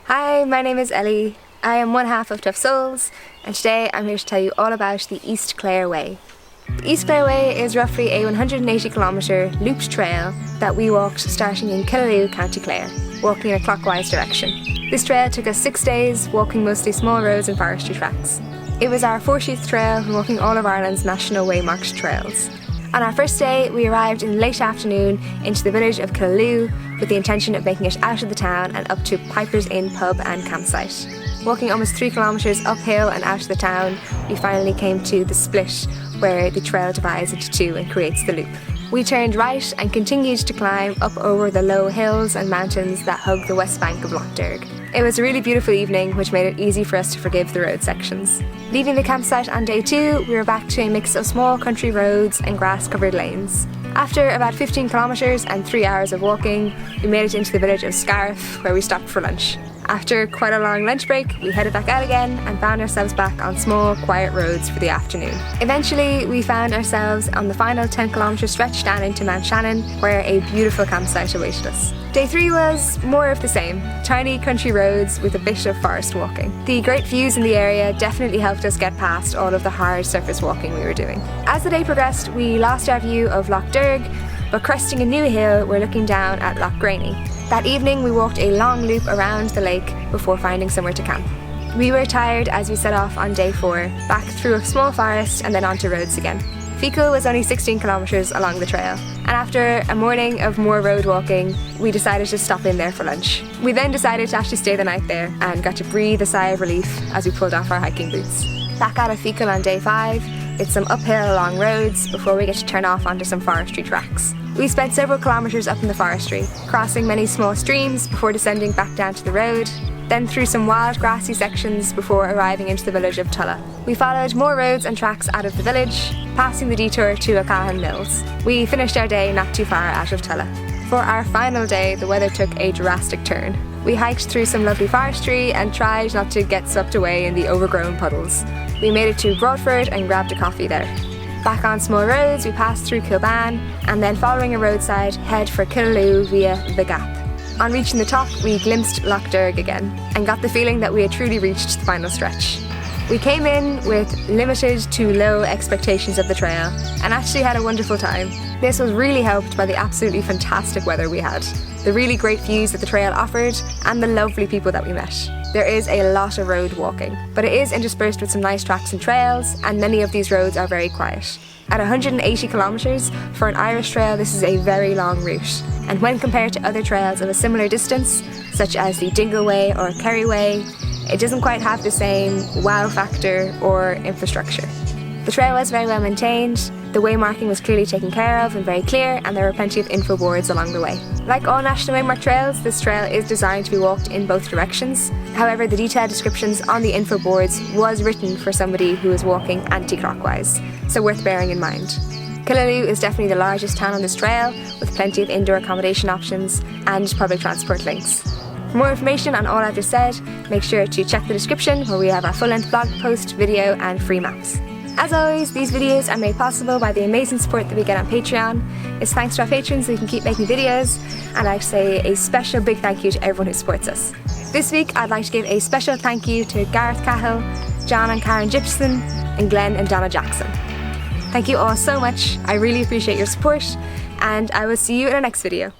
Hi, my name is Ellie. I am one half of Tough Souls, and today I'm here to tell you all about the East Clare Way. The East Clare Way is roughly a 180km looped trail that we walked starting in Killaloe, County Clare, walking in a clockwise direction. This trail took us 6 days, walking mostly small roads and forestry tracks. It was our 40th trail from walking all of Ireland's national waymarked trails. On our first day, we arrived in the late afternoon into the village of Killaloe with the intention of making it out of the town and up to Piper's Inn pub and campsite. Walking almost 3 kilometres uphill and out of the town, we finally came to the split where the trail divides into two and creates the loop. We turned right and continued to climb up over the low hills and mountains that hug the west bank of Lough Derg. It was a really beautiful evening, which made it easy for us to forgive the road sections. Leaving the campsite on day 2, we were back to a mix of small country roads and grass-covered lanes. After about 15 kilometres and 3 hours of walking, we made it into the village of Scarriff, where we stopped for lunch. After quite a long lunch break, we headed back out again and found ourselves back on small, quiet roads for the afternoon. Eventually, we found ourselves on the final 10km stretch down into Mountshannon, where a beautiful campsite awaited us. Day 3 was more of the same, tiny country roads with a bit of forest walking. The great views in the area definitely helped us get past all of the hard surface walking we were doing. As the day progressed, we lost our view of Lough Derg, but cresting a new hill, we're looking down at Lough Graney. That evening, we walked a long loop around the lake before finding somewhere to camp. We were tired as we set off on day 4, back through a small forest and then onto roads again. Feakle was only 16 kilometres along the trail, and after a morning of more road walking, we decided to stop in there for lunch. We then decided to actually stay the night there and got to breathe a sigh of relief as we pulled off our hiking boots. Back out of Feakle on day 5, it's some uphill long roads before we get to turn off onto some forestry tracks. We spent several kilometres up in the forestry, crossing many small streams before descending back down to the road, then through some wild grassy sections before arriving into the village of Tulla. We followed more roads and tracks out of the village, passing the detour to Accommodation Mills. We finished our day not too far out of Tulla. For our final day, the weather took a drastic turn. We hiked through some lovely forestry and tried not to get swept away in the overgrown puddles. We made it to Broadford and grabbed a coffee there. Back on small roads, we passed through Kilban and then following a roadside, head for Killaloe via the Gap. On reaching the top, we glimpsed Lough Derg again and got the feeling that we had truly reached the final stretch. We came in with limited to low expectations of the trail and actually had a wonderful time. This was really helped by the absolutely fantastic weather we had, the really great views that the trail offered, and the lovely people that we met. There is a lot of road walking, but it is interspersed with some nice tracks and trails, and many of these roads are very quiet. At 180 kilometres, for an Irish trail, this is a very long route, and when compared to other trails of a similar distance, such as the Dingle Way or Kerry Way, it doesn't quite have the same wow factor or infrastructure. The trail was very well maintained, the waymarking was clearly taken care of and very clear, and there were plenty of info boards along the way. Like all national waymark trails, this trail is designed to be walked in both directions. However, the detailed descriptions on the info boards was written for somebody who is walking anti-clockwise, so worth bearing in mind. Killaloe is definitely the largest town on this trail, with plenty of indoor accommodation options and public transport links. For more information on all I've just said, make sure to check the description where we have our full-length blog post, video and free maps. As always, these videos are made possible by the amazing support that we get on Patreon. It's thanks to our patrons that we can keep making videos, and I'd like to say a special big thank you to everyone who supports us. This week, I'd like to give a special thank you to Gareth Cahill, John and Karen Gibson, and Glenn and Donna Jackson. Thank you all so much. I really appreciate your support, and I will see you in our next video.